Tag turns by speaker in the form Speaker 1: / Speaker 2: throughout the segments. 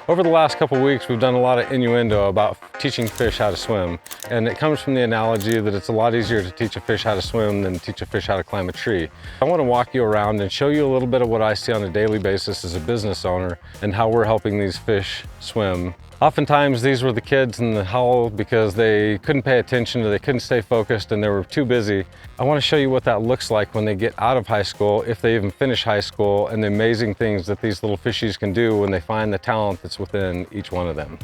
Speaker 1: Over the last couple weeks, we've done a lot of innuendo about teaching fish how to swim. And it comes from the analogy that it's a lot easier to teach a fish how to swim than teach a fish how to climb a tree. I want to walk you around and show you a little bit of what I see on a daily basis as a business owner and how we're helping these fish swim. Oftentimes, these were the kids in the howl because they couldn't pay attention or they couldn't stay focused and they were too busy. I want to show you what that looks like when they get out of high school, if they even finish high school, and the amazing things that these little fishies can do when they find the talent that's within each one of them.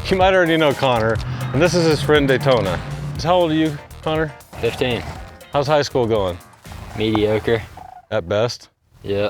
Speaker 1: You might already know Connor, and this is his friend Daytona. How old are you, Connor?
Speaker 2: 15.
Speaker 1: How's high school going?
Speaker 2: Mediocre.
Speaker 1: At best?
Speaker 2: Yeah.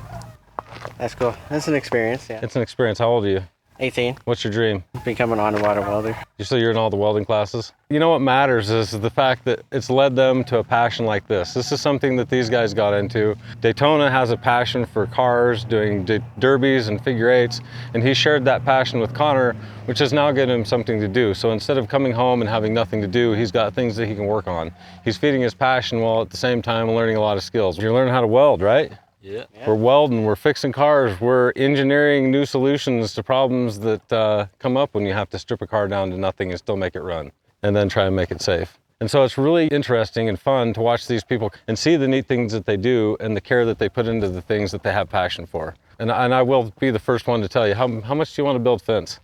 Speaker 3: That's cool. That's an experience, yeah.
Speaker 1: It's an experience. How old are you?
Speaker 3: 18.
Speaker 1: What's your dream?
Speaker 3: Become an underwater welder.
Speaker 1: So you're in all the welding classes? You know what matters is the fact that it's led them to a passion like this. This is something that these guys got into. Daytona has a passion for cars, doing derbies and figure eights, and he shared that passion with Connor, which has now given him something to do. So instead of coming home and having nothing to do, he's got things that he can work on. He's feeding his passion while at the same time learning a lot of skills. You're learning how to weld, right?
Speaker 2: Yeah.
Speaker 1: We're welding, we're fixing cars, we're engineering new solutions to problems that come up when you have to strip a car down to nothing and still make it run, and then try and make it safe. And so it's really interesting and fun to watch these people and see the neat things that they do and the care that they put into the things that they have passion for. And I will be the first one to tell you, how much do you want to build fence?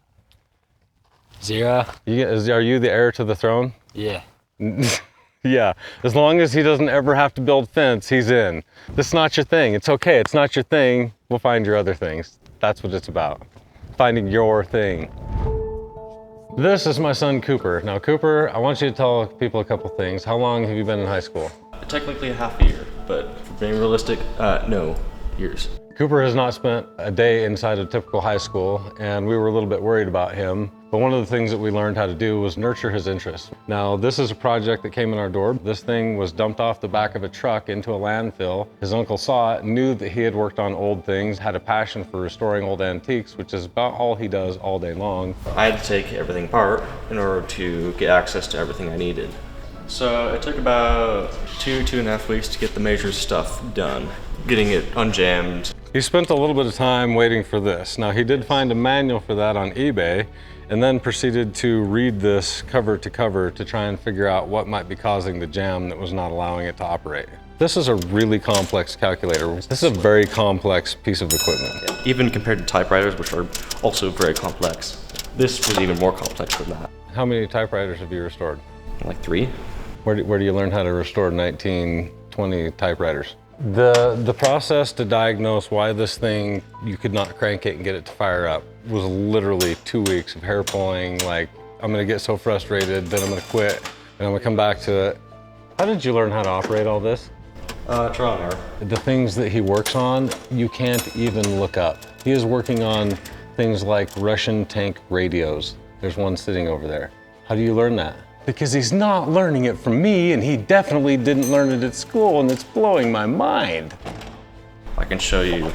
Speaker 2: 0.
Speaker 1: Are you the heir to the throne?
Speaker 2: Yeah.
Speaker 1: Yeah, as long as he doesn't ever have to build fence, he's in. This is not your thing. It's okay, it's not your thing. We'll find your other things. That's what it's about, finding your thing. This is my son, Cooper. Now, Cooper, I want you to tell people a couple things. How long have you been in high school?
Speaker 4: Technically half a year, but for being realistic, no, years.
Speaker 1: Cooper has not spent a day inside a typical high school, and we were a little bit worried about him. But one of the things that we learned how to do was nurture his interest. Now, this is a project that came in our door. This thing was dumped off the back of a truck into a landfill. His uncle saw it, knew that he had worked on old things, had a passion for restoring old antiques, which is about all he does all day long.
Speaker 4: I had to take everything apart in order to get access to everything I needed. So it took about 2.5 weeks to get the major stuff done, getting it unjammed.
Speaker 1: He spent a little bit of time waiting for this. Now, he did find a manual for that on eBay and then proceeded to read this cover to cover to try and figure out what might be causing the jam that was not allowing it to operate. This is a really complex calculator. This is a very complex piece of equipment.
Speaker 4: Yeah. Even compared to typewriters, which are also very complex, this was even more complex than that.
Speaker 1: How many typewriters have you restored?
Speaker 4: Like 3.
Speaker 1: Where do you learn how to restore 1920 typewriters? The process to diagnose why this thing, you could not crank it and get it to fire up, was literally 2 weeks of hair pulling, like, I'm gonna get so frustrated, then I'm gonna quit, and I'm gonna come back to it. How did you learn how to operate all this?
Speaker 4: Trial and error.
Speaker 1: The things that he works on, you can't even look up. He is working on things like Russian tank radios. There's one sitting over there. How do you learn that? Because he's not learning it from me, and he definitely didn't learn it at school, and it's blowing my mind.
Speaker 4: I can show you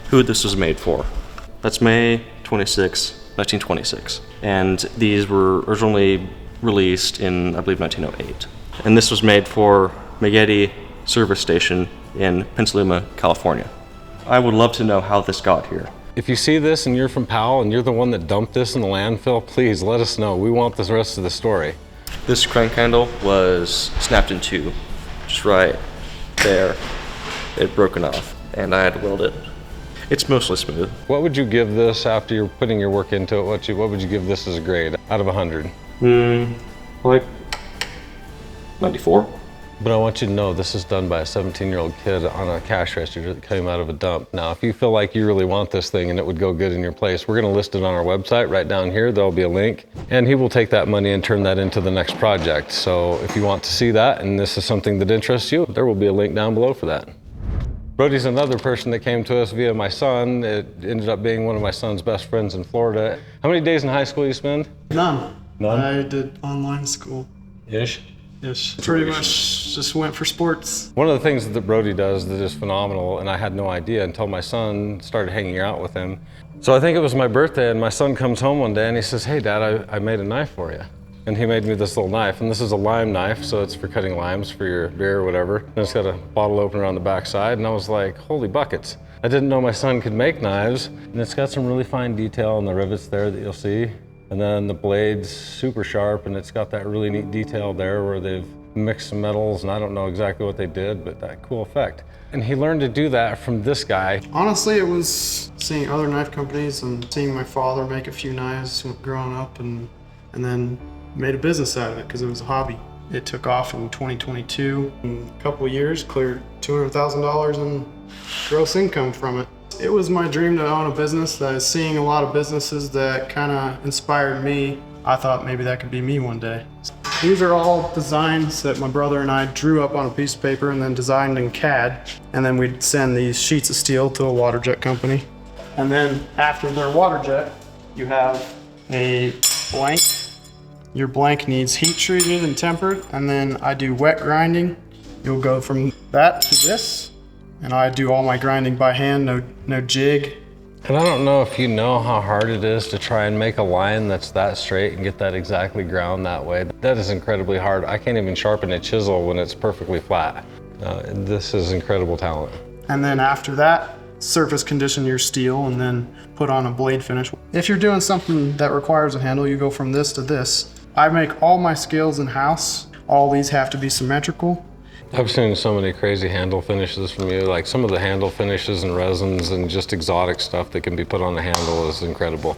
Speaker 4: who this was made for. That's May 26, 1926. And these were originally released in, I believe, 1908. And this was made for Maggette Service Station in Petaluma, California. I would love to know how this got here.
Speaker 1: If you see this and you're from Powell and you're the one that dumped this in the landfill, please let us know. We want the rest of the story.
Speaker 4: This crank handle was snapped in 2, just right there. It had broken off, and I had to weld it. It's mostly smooth.
Speaker 1: What would you give this after you're putting your work into it? What would you give this as a grade out of 100?
Speaker 4: Like 94.
Speaker 1: But I want you to know this is done by a 17-year-old kid on a cash register that came out of a dump. Now, if you feel like you really want this thing and it would go good in your place, we're gonna list it on our website right down here. There'll be a link, and he will take that money and turn that into the next project. So if you want to see that and this is something that interests you, there will be a link down below for that. Brodie's another person that came to us via my son. It ended up being one of my son's best friends in Florida. How many days in high school you spend?
Speaker 5: None.
Speaker 1: None?
Speaker 5: I did online school.
Speaker 1: Ish?
Speaker 5: Yes. Pretty much just went for sports.
Speaker 1: One of the things that Brodie does that is phenomenal, and I had no idea until my son started hanging out with him. So I think it was my birthday, and my son comes home one day and he says, "Hey Dad, I made a knife for you." And he made me this little knife, and this is a lime knife, so it's for cutting limes for your beer or whatever. And it's got a bottle opener on the back side, and I was like, holy buckets. I didn't know my son could make knives, and it's got some really fine detail on the rivets there that you'll see. And then the blade's super sharp, and it's got that really neat detail there where they've mixed some metals, and I don't know exactly what they did, but that cool effect. And he learned to do that from this guy.
Speaker 5: Honestly, it was seeing other knife companies and seeing my father make a few knives growing up, and then made a business out of it because it was a hobby. It took off in 2022. In a couple of years, cleared $200,000 in gross income from it. It was my dream to own a business. I was seeing a lot of businesses that kind of inspired me. I thought maybe that could be me one day. These are all designs that my brother and I drew up on a piece of paper and then designed in CAD. And then we'd send these sheets of steel to a water jet company. And then after their water jet, you have a blank. Your blank needs heat treated and tempered, and then I do wet grinding. You'll go from that to this, and I do all my grinding by hand, no jig.
Speaker 1: And I don't know if you know how hard it is to try and make a line that's that straight and get that exactly ground that way. That is incredibly hard. I can't even sharpen a chisel when it's perfectly flat. This is incredible talent.
Speaker 5: And then after that, surface condition your steel and then put on a blade finish. If you're doing something that requires a handle, you go from this to this. I make all my scales in-house. All these have to be symmetrical.
Speaker 1: I've seen so many crazy handle finishes from you. Like some of the handle finishes and resins and just exotic stuff that can be put on the handle is incredible.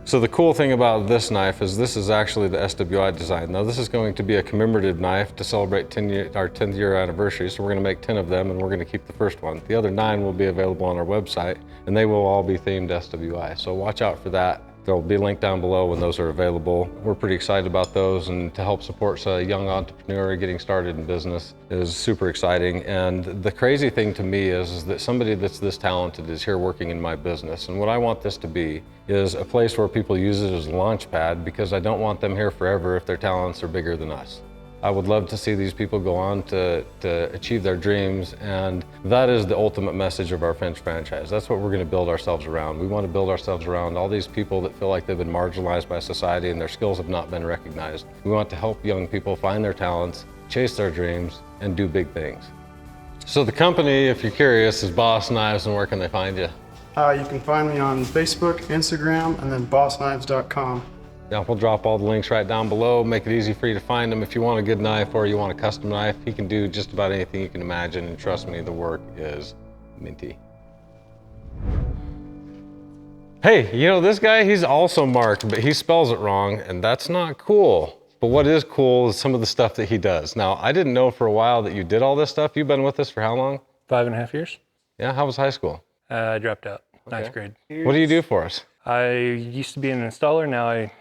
Speaker 1: So the cool thing about this knife is this is actually the SWI design. Now this is going to be a commemorative knife to celebrate our 10th year anniversary. So we're gonna make 10 of them and we're gonna keep the first one. The other 9 will be available on our website and they will all be themed SWI. So watch out for that. There'll be a link down below when those are available. We're pretty excited about those, and to help support a young entrepreneur getting started in business is super exciting. And the crazy thing to me is that somebody that's this talented is here working in my business. And what I want this to be is a place where people use it as a launch pad, because I don't want them here forever if their talents are bigger than us. I would love to see these people go on to achieve their dreams, and that is the ultimate message of our Finch franchise. That's what we're going to build ourselves around. We want to build ourselves around all these people that feel like they've been marginalized by society and their skills have not been recognized. We want to help young people find their talents, chase their dreams, and do big things. So the company, if you're curious, is Boss Knives, and where can they find you?
Speaker 5: You can find me on Facebook, Instagram, and then bossknives.com.
Speaker 1: Yeah, we'll drop all the links right down below, make it easy for you to find them. If you want a good knife or you want a custom knife, he can do just about anything you can imagine, and trust me, the work is minty. Hey, you know this guy, he's also marked, but he spells it wrong, and that's not cool. But what is cool is some of the stuff that he does. Now, I didn't know for a while that you did all this stuff. You've been with us for how long?
Speaker 2: 5.5 years.
Speaker 1: Yeah, how was high school?
Speaker 2: I dropped out,
Speaker 1: Okay.
Speaker 2: 9th grade.
Speaker 1: What do you do for us?
Speaker 2: I used to be an installer, now I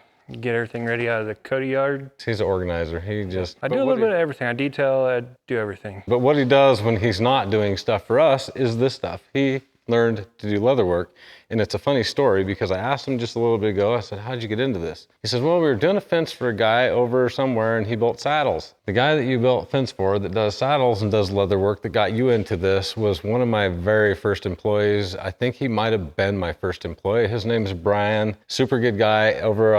Speaker 2: get everything ready out of the Cody yard.
Speaker 1: He's an organizer. He just...
Speaker 2: I do a little bit of everything. I detail, I do everything.
Speaker 1: But what he does when he's not doing stuff for us is this stuff. He learned to do leather work, and it's a funny story because I asked him just a little bit ago, I said, how'd you get into this? He says, well, we were doing a fence for a guy over somewhere and he built saddles. The guy that you built a fence for that does saddles and does leather work that got you into this was one of my very first employees. I think he might have been my first employee. His name's Brian, super good guy over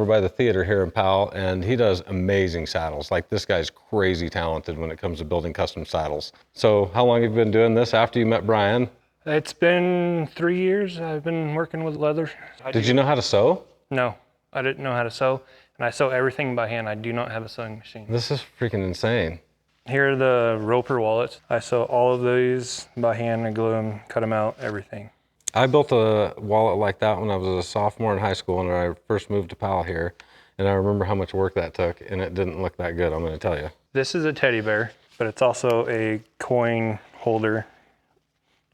Speaker 1: by the theater here in Powell, and he does amazing saddles. Like, this guy's crazy talented when it comes to building custom saddles. So how long have you been doing this after you met Brian?
Speaker 2: It's been 3 years I've been working with leather.
Speaker 1: Did you know how to sew?
Speaker 2: No, I didn't know how to sew, and I sew everything by hand. I do not have a sewing machine.
Speaker 1: This is freaking insane.
Speaker 2: Here are the roper wallets. I sew all of these by hand. I glue them, cut them out, everything.
Speaker 1: I built a wallet like that when I was a sophomore in high school when I first moved to Powell here, and I remember how much work that took, and it didn't look that good, I'm going to tell you.
Speaker 2: This is a teddy bear, but it's also a coin holder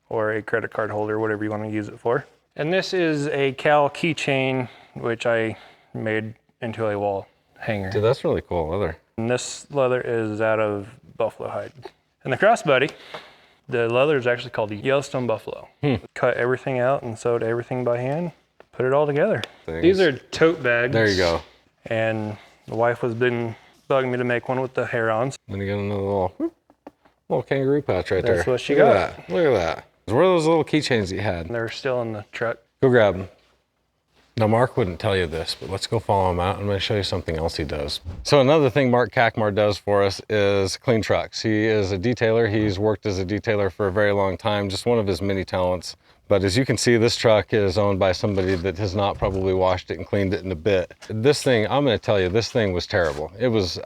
Speaker 2: or a credit card holder, whatever you want to use it for. And this is a Cal keychain, which I made into a wall hanger.
Speaker 1: Dude, that's really cool leather.
Speaker 2: And this leather is out of buffalo hide. And the crossbody, the leather is actually called Yellowstone buffalo. Cut everything out and sewed everything by hand, put it all together. These are tote bags.
Speaker 1: There you go.
Speaker 2: And the wife has been bugging me to make one with the hair on.
Speaker 1: Then you got another little kangaroo pouch right there.
Speaker 2: That's what she
Speaker 1: Look
Speaker 2: got.
Speaker 1: At that. Look at that. Where are those little keychains that you had?
Speaker 2: They're still in the truck.
Speaker 1: Go grab them. Now, Mark wouldn't tell you this, but let's go follow him out. I'm going to show you something else he does. So another thing Mark Kakmar does for us is clean trucks. He is a detailer. He's worked as a detailer for a very long time, just one of his many talents. But as you can see, this truck is owned by somebody that has not probably washed it and cleaned it in a bit. This thing, I'm going to tell you, this thing was terrible.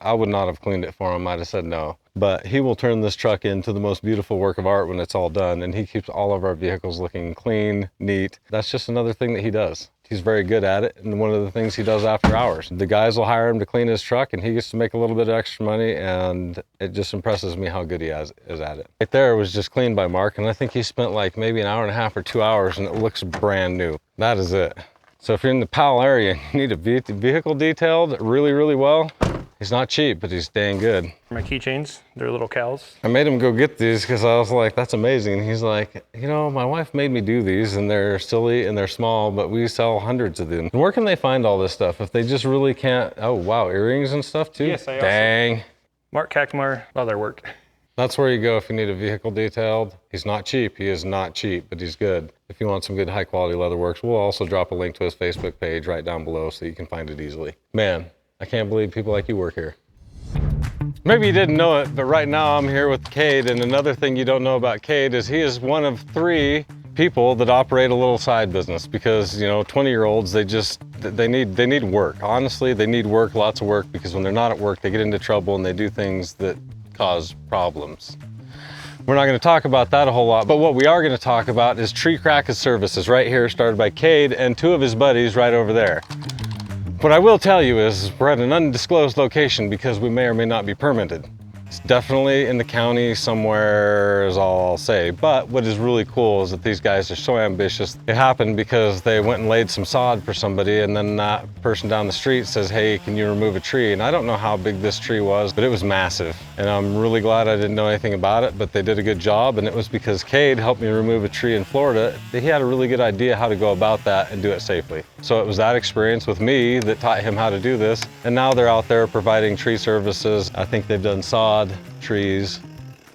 Speaker 1: I would not have cleaned it for him. I'd have said no. But he will turn this truck into the most beautiful work of art when it's all done. And he keeps all of our vehicles looking clean, neat. That's just another thing that he does. He's very good at it, and one of the things he does after hours. The guys will hire him to clean his truck, and he gets to make a little bit of extra money, and it just impresses me how good he is at it. Right there was just cleaned by Mark, and I think he spent like maybe an hour and a half or 2 hours, and it looks brand new. That is it. So if you're in the Powell area and you need a vehicle detailed really, really well, he's not cheap, but he's dang good.
Speaker 2: My keychains, they're little cows.
Speaker 1: I made him go get these because I was like, that's amazing. And he's like, you know, my wife made me do these, and they're silly and they're small, but we sell hundreds of them. And where can they find all this stuff if they just really can't? Oh, wow, earrings and stuff too?
Speaker 2: Yes, I
Speaker 1: Dang.
Speaker 2: Mark Kakmar, other work.
Speaker 1: That's where you go if you need a vehicle detailed. He's not cheap. He is not cheap, but he's good. If you want some good high quality leather works, we'll also drop a link to his Facebook page right down below so you can find it easily. Man, I can't believe people like you work here. Maybe you didn't know it, but right now I'm here with Cade, and another thing you don't know about Cade is he is one of 3 people that operate a little side business because, you know, 20-year-olds, they need work. Honestly, they need work, lots of work, because when they're not at work, they get into trouble and they do things that cause problems. We're not going to talk about that a whole lot, but what we are going to talk about is Tree Crack Services right here, started by Cade and 2 of his buddies right over there. What I will tell you is we're at an undisclosed location because we may or may not be permitted. It's definitely in the county somewhere is all I'll say. But what is really cool is that these guys are so ambitious. It happened because they went and laid some sod for somebody, and then that person down the street says, hey, can you remove a tree? And I don't know how big this tree was, but it was massive. And I'm really glad I didn't know anything about it, but they did a good job. And it was because Cade helped me remove a tree in Florida. He had a really good idea how to go about that and do it safely. So it was that experience with me that taught him how to do this. And now they're out there providing tree services. I think they've done sod, trees,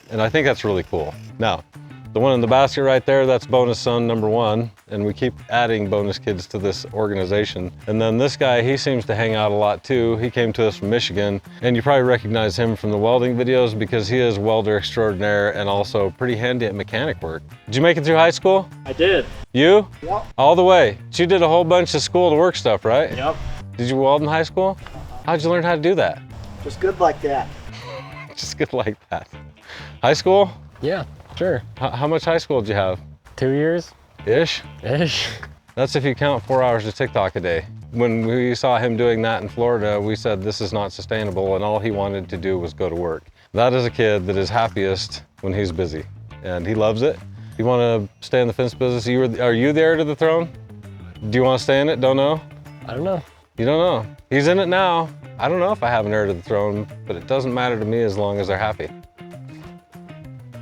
Speaker 1: and I think that's really cool. Now, the one in the basket right there, that's bonus son number 1, and we keep adding bonus kids to this organization. And then this guy, he seems to hang out a lot too. He came to us from Michigan, and you probably recognize him from the welding videos because he is welder extraordinaire and also pretty handy at mechanic work. Did you make it through high school?
Speaker 3: I did.
Speaker 1: You?
Speaker 3: Yep.
Speaker 1: All the way. You did a whole bunch of school to work stuff, right?
Speaker 3: Yep.
Speaker 1: Did you weld in high school? How'd you learn how to do that?
Speaker 3: Just good like that.
Speaker 1: Just good like that. High school?
Speaker 6: Yeah, sure.
Speaker 1: How much high school did you have?
Speaker 6: 2 years?
Speaker 1: Ish?
Speaker 6: Ish.
Speaker 1: That's if you count 4 hours of TikTok a day. When we saw him doing that in Florida, we said this is not sustainable, and all he wanted to do was go to work. That is a kid that is happiest when he's busy, and he loves it. You want to stay in the fence business? Are you the heir to the throne? Do you want to stay in it? Don't know?
Speaker 6: I don't know.
Speaker 1: You don't know. He's in it now. I don't know if I have an heir to the throne, but it doesn't matter to me as long as they're happy.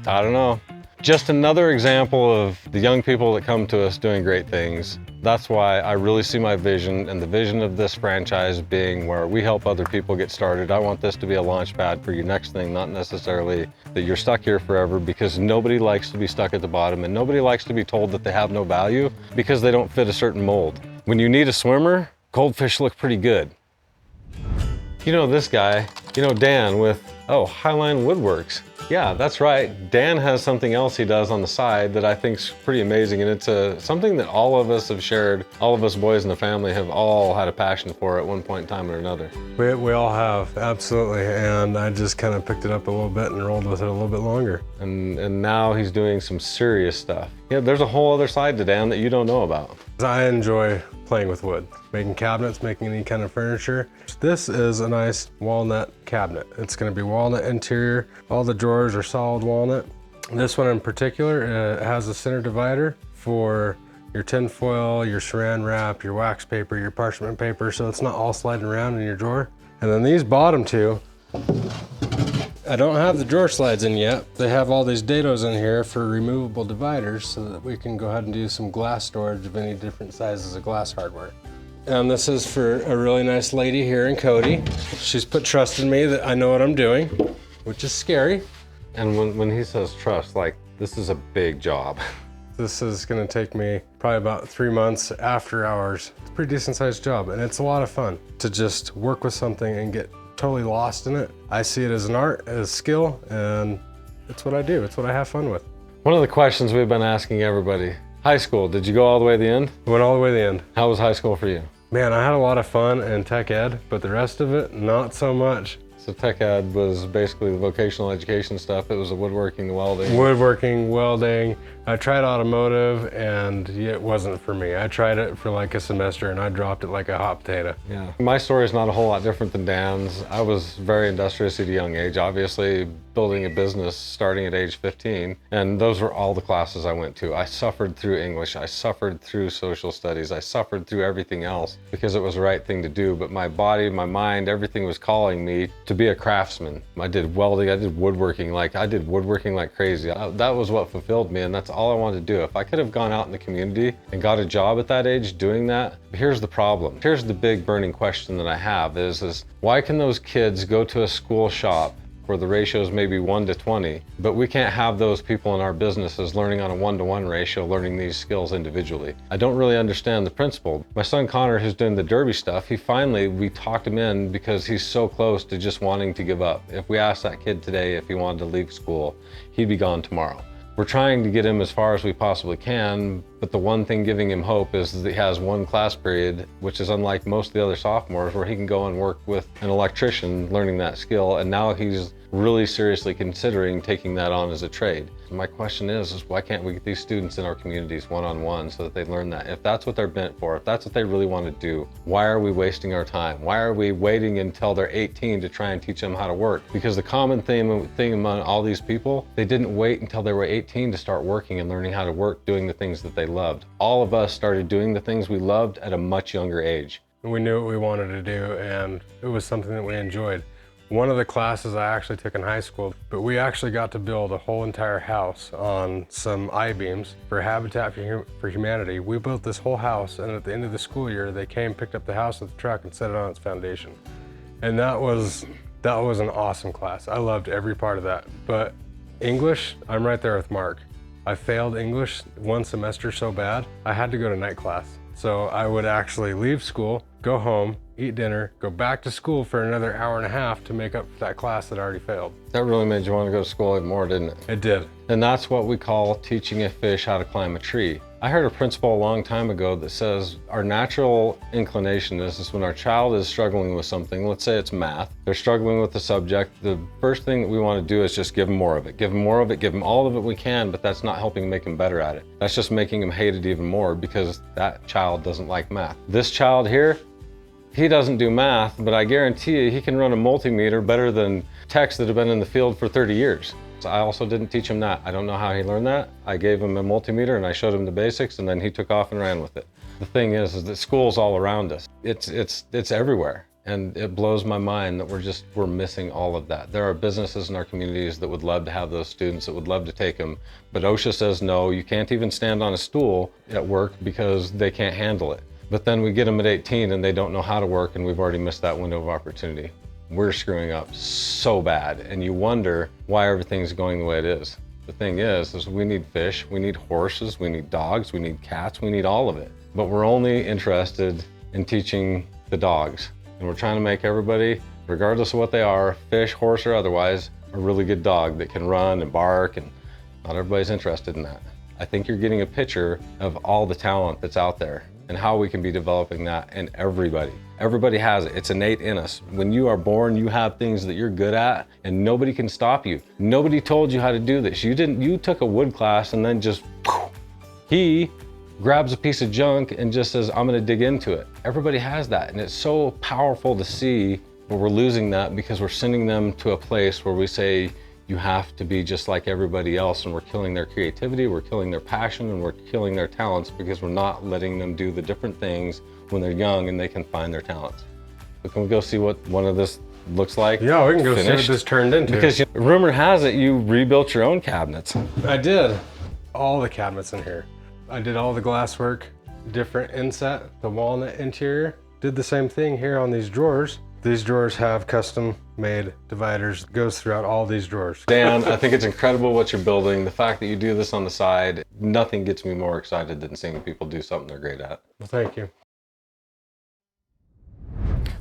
Speaker 1: I don't know. Just another example of the young people that come to us doing great things. That's why I really see my vision, and the vision of this franchise being where we help other people get started. I want this to be a launch pad for your next thing, not necessarily that you're stuck here forever, because nobody likes to be stuck at the bottom, and nobody likes to be told that they have no value because they don't fit a certain mold. When you need a swimmer, goldfish look pretty good. You know this guy, you know Dan with, Highline Woodworks. Yeah, that's right. Dan has something else he does on the side that I think's pretty amazing, and it's something that all of us have shared. All of us boys in the family have all had a passion for at one point in time or another.
Speaker 7: We all have, absolutely, and I just kind of picked it up a little bit and rolled with it a little bit longer.
Speaker 1: And now he's doing some serious stuff. Yeah, there's a whole other side to Dan that you don't know about.
Speaker 7: I enjoy playing with wood, making cabinets, making any kind of furniture. This is a nice walnut cabinet. It's going to be walnut interior. All the drawers are solid walnut. This one in particular has a center divider for your tin foil, your saran wrap, your wax paper, your parchment paper, so it's not all sliding around in your drawer. And then these bottom 2, I don't have the drawer slides in yet. They have all these dados in here for removable dividers so that we can go ahead and do some glass storage of any different sizes of glass hardware. And this is for a really nice lady here in Cody. She's put trust in me that I know what I'm doing, which is scary.
Speaker 1: And when he says trust, like, this is a big job.
Speaker 7: This is gonna take me probably about 3 months after hours. It's a pretty decent sized job, and it's a lot of fun to just work with something and get totally lost in it. I see it as an art, as a skill, and it's what I do. It's what I have fun with.
Speaker 1: One of the questions we've been asking everybody, high school, did you go all the way to the end?
Speaker 7: Went all the way to the end.
Speaker 1: How was high school for you?
Speaker 7: Man, I had a lot of fun in tech ed, but the rest of it, not so much.
Speaker 1: So tech ed was basically the vocational education stuff. It was the woodworking, the welding.
Speaker 7: Woodworking, welding. I tried automotive, and it wasn't for me. I tried it for like a semester and I dropped it like a hot potato.
Speaker 1: Yeah. My story is not a whole lot different than Dan's. I was very industrious at a young age, obviously building a business starting at age 15. And those were all the classes I went to. I suffered through English. I suffered through social studies. I suffered through everything else because it was the right thing to do. But my body, my mind, everything was calling me to be a craftsman. I did welding, I did woodworking like crazy. That was what fulfilled me, and that's all I wanted to do. If I could have gone out in the community and got a job at that age doing that, here's the problem. Here's the big burning question that I have is why can those kids go to a school shop where the ratio is maybe 1 to 20, but we can't have those people in our businesses learning on a 1-to-1 ratio, learning these skills individually. I don't really understand the principle. My son Connor, who's doing the derby stuff, we talked him in because he's so close to just wanting to give up. If we asked that kid today if he wanted to leave school, he'd be gone tomorrow. We're trying to get him as far as we possibly can, but the one thing giving him hope is that he has one class period, which is unlike most of the other sophomores, where he can go and work with an electrician learning that skill, and now he's really seriously considering taking that on as a trade. My question is why can't we get these students in our communities one-on-one so that they learn that? If that's what they're bent for, if that's what they really want to do, why are we wasting our time? Why are we waiting until they're 18 to try and teach them how to work? Because the common thing among all these people, they didn't wait until they were 18 to start working and learning how to work doing the things that they loved. All of us started doing the things we loved at a much younger age.
Speaker 7: We knew what we wanted to do, and it was something that we enjoyed. One of the classes I actually took in high school, but we actually got to build a whole entire house on some I-beams for Habitat for Humanity. We built this whole house, and at the end of the school year, they came, picked up the house with the truck, and set it on its foundation. And that was an awesome class. I loved every part of that. But English, I'm right there with Mark. I failed English one semester so bad, I had to go to night class. So I would actually leave school, go home, eat dinner, go back to school for another hour and a half to make up for that class that I already failed.
Speaker 1: That really made you want to go to school even more, didn't it?
Speaker 7: It did.
Speaker 1: And that's what we call teaching a fish how to climb a tree. I heard a principle a long time ago that says our natural inclination is when our child is struggling with something, let's say it's math, they're struggling with the subject, the first thing that we want to do is just give them more of it. Give them more of it, give them all of it we can, but that's not helping make them better at it. That's just making them hate it even more because that child doesn't like math. This child here, he doesn't do math, but I guarantee you he can run a multimeter better than techs that have been in the field for 30 years. So I also didn't teach him that. I don't know how he learned that. I gave him a multimeter and I showed him the basics, and then he took off and ran with it. The thing is that school's all around us. It's everywhere. And it blows my mind that we're missing all of that. There are businesses in our communities that would love to have those students, that would love to take them, but OSHA says no, you can't even stand on a stool at work because they can't handle it. But then we get them at 18 and they don't know how to work, and we've already missed that window of opportunity. We're screwing up so bad, and you wonder why everything's going the way it is. The thing is we need fish, we need horses, we need dogs, we need cats, we need all of it. But we're only interested in teaching the dogs. And we're trying to make everybody, regardless of what they are, fish, horse, or otherwise, a really good dog that can run and bark, and not everybody's interested in that. I think you're getting a picture of all the talent that's out there and how we can be developing that in everybody. Everybody has it, it's innate in us. When you are born, you have things that you're good at and nobody can stop you. Nobody told you how to do this. You took a wood class and then just, he grabs a piece of junk and just says, I'm gonna dig into it. Everybody has that, and it's so powerful to see, but we're losing that because we're sending them to a place where we say, you have to be just like everybody else, and we're killing their creativity, we're killing their passion, and we're killing their talents because we're not letting them do the different things when they're young and they can find their talents. So can we go see what one of this looks like?
Speaker 7: Yeah, we can go
Speaker 1: finished?
Speaker 7: see what this turned into.
Speaker 1: Because rumor has it you rebuilt your own cabinets.
Speaker 7: I did. All the cabinets in here. I did all the glasswork, different inset, the walnut interior. Did the same thing here on these drawers. These drawers have custom made dividers. It goes throughout all these drawers.
Speaker 1: Dan, I think it's incredible what you're building. The fact that you do this on the side, nothing gets me more excited than seeing people do something they're great at.
Speaker 7: Well, thank you.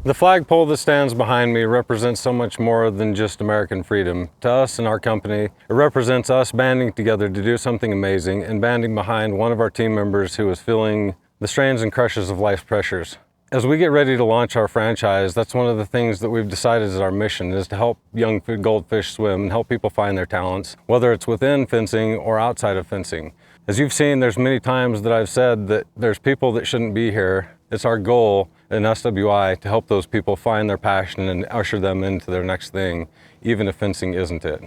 Speaker 1: The flagpole that stands behind me represents so much more than just American freedom. To us and our company, it represents us banding together to do something amazing and banding behind one of our team members who is feeling the strains and crushes of life's pressures. As we get ready to launch our franchise, that's one of the things that we've decided is our mission, is to help young goldfish swim and help people find their talents, whether it's within fencing or outside of fencing. As you've seen, there's many times that I've said that there's people that shouldn't be here. It's our goal in SWI to help those people find their passion and usher them into their next thing, even if fencing isn't it.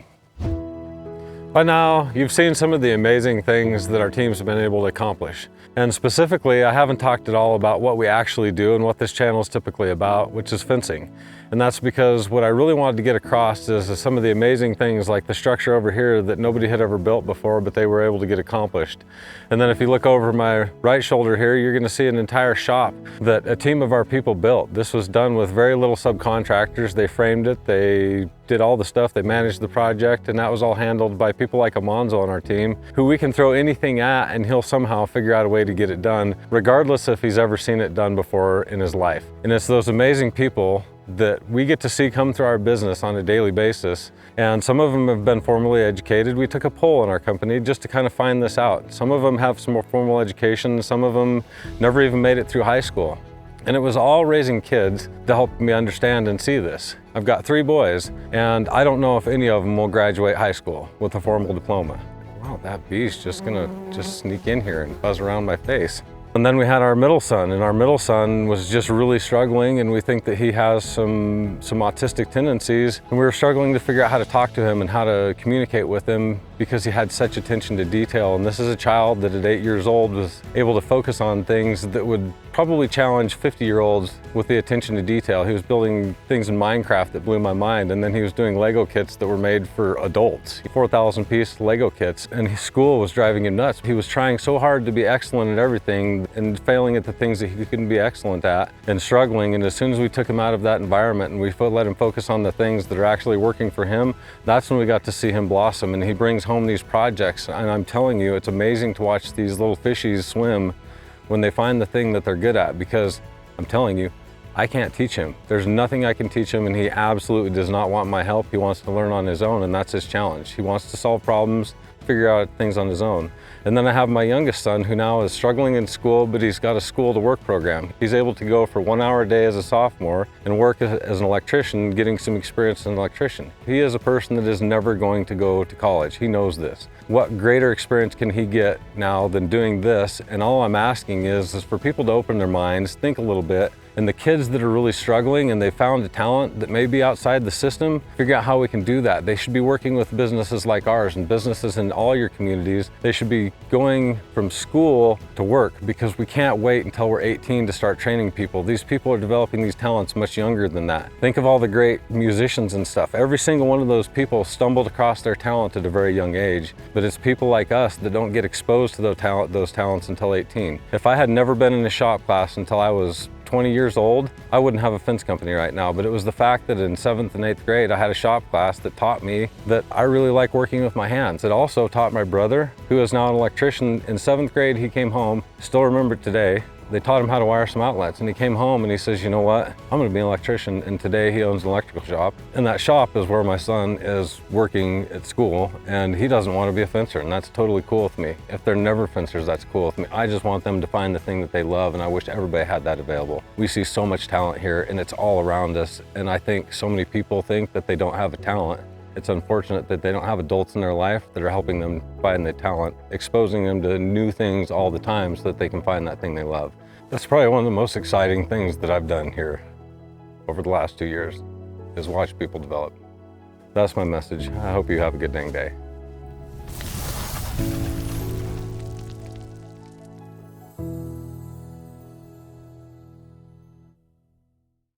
Speaker 1: By now, you've seen some of the amazing things that our teams have been able to accomplish. And specifically, I haven't talked at all about what we actually do and what this channel is typically about, which is fencing. And that's because what I really wanted to get across is some of the amazing things like the structure over here that nobody had ever built before, but they were able to get accomplished. And then if you look over my right shoulder here, you're gonna see an entire shop that a team of our people built. This was done with very little subcontractors. They framed it, they did all the stuff, they managed the project, and that was all handled by people like Amonzo on our team, who we can throw anything at and he'll somehow figure out a way to get it done, regardless if he's ever seen it done before in his life. And it's those amazing people that we get to see come through our business on a daily basis. And some of them have been formally educated. We took a poll in our company just to kind of find this out. Some of them have some more formal education. Some of them never even made it through high school. And it was all raising kids to help me understand and see this. I've got 3 boys, and I don't know if any of them will graduate high school with a formal diploma. Wow, that bee's just gonna sneak in here and buzz around my face. And then we had our middle son, and our middle son was just really struggling, and we think that he has some autistic tendencies, and we were struggling to figure out how to talk to him and how to communicate with him because he had such attention to detail. And this is a child that at 8 years old was able to focus on things that would probably challenge 50-year-olds with the attention to detail. He was building things in Minecraft that blew my mind, and then he was doing Lego kits that were made for adults, 4,000-piece Lego kits, and his school was driving him nuts. He was trying so hard to be excellent at everything and failing at the things that he couldn't be excellent at and struggling. And as soon as we took him out of that environment and we let him focus on the things that are actually working for him, that's when we got to see him blossom. And he brings home these projects, and I'm telling you, it's amazing to watch these little fishies swim when they find the thing that they're good at, because I'm telling you, I can't teach him. There's nothing I can teach him, and he absolutely does not want my help. He wants to learn on his own, and that's his challenge. He wants to solve problems, figure out things on his own. And then I have my youngest son, who now is struggling in school, but he's got a school to work program. He's able to go for 1 hour a day as a sophomore and work as an electrician, getting some experience as an electrician. He is a person that is never going to go to college. He knows this. What greater experience can he get now than doing this? And all I'm asking is for people to open their minds, think a little bit, and the kids that are really struggling and they found a talent that may be outside the system, figure out how we can do that. They should be working with businesses like ours and businesses in all your communities. They should be going from school to work, because we can't wait until we're 18 to start training people. These people are developing these talents much younger than that. Think of all the great musicians and stuff. Every single one of those people stumbled across their talent at a very young age, but it's people like us that don't get exposed to those talents until 18. If I had never been in a shop class until I was 20 years old, I wouldn't have a fence company right now. But it was the fact that in 7th and 8th grade, I had a shop class that taught me that I really like working with my hands. It also taught my brother, who is now an electrician. In 7th grade, he came home, still remember it today. They taught him how to wire some outlets, and he came home and he says, you know what, I'm gonna be an electrician. And today he owns an electrical shop. And that shop is where my son is working at school, and he doesn't want to be a fencer, and that's totally cool with me. If they're never fencers, that's cool with me. I just want them to find the thing that they love, and I wish everybody had that available. We see so much talent here, and it's all around us. And I think so many people think that they don't have a talent. It's unfortunate that they don't have adults in their life that are helping them find the talent, exposing them to new things all the time so that they can find that thing they love. That's probably one of the most exciting things that I've done here over the last 2 years, is watch people develop. That's my message. I hope you have a good dang day.